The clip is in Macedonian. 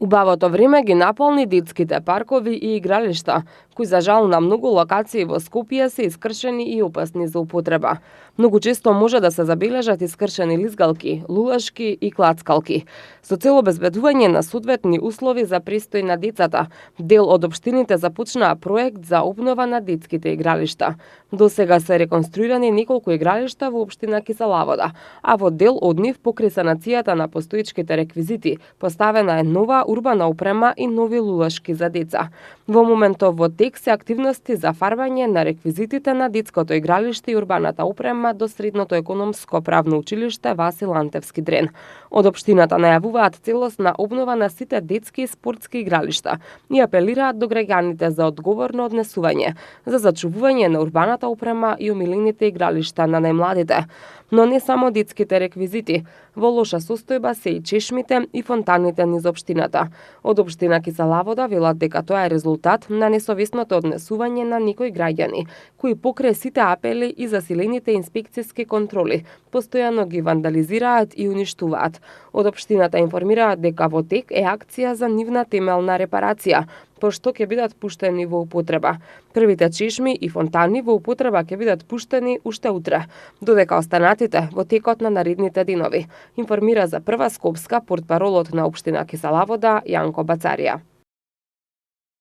Убавото време ги наполни детските паркови и игралишта, кои за жал на многу локации во Скопје се искршени и опасни за употреба. Многу често може да се забележат искршени лизгалки, лулашки и клацкалки. Со цел обезбедување на соодветни услови за престој на децата, дел од општините започнаа проект за обнова на детските игралишта. До сега се реконструирани неколку игралишта во општина Киселавода, а во дел од нив покрај санацијата на постоечките реквизити поставена е нова урбана опрема и нови лулашки за деца. Во моментов во тек се активности за фарбање на реквизитите на детското игралиште и урбаната опрема до Средното економско правно училиште Васил Антевски Дрен. Од општината најавуваат целосна обнова на сите детски и спортски игралишта и апелираат до граѓаните за одговорно однесување, за зачувување на урбаната опрема и умилените игралишта на најмладите. Но не само детските реквизити, во лоша состојба се и чешмите и фонтаните низ општината. Од општина Киселавода велат дека тоа е резултат на несовесното однесување на некои граѓани, кои покрај сите апели и засилените инспекциски контроли постојано ги вандализираат и уништуваат. Од општината информираат дека во тек е акција за нивна темелна репарација, пошто ќе бидат пуштени во употреба. Првите чешми и фонтани во употреба ќе бидат пуштени уште утре, додека останатите во текот на наредните денови, информира за Прва Скопска портпаролот на општина Киселавода Јанко Бацарија.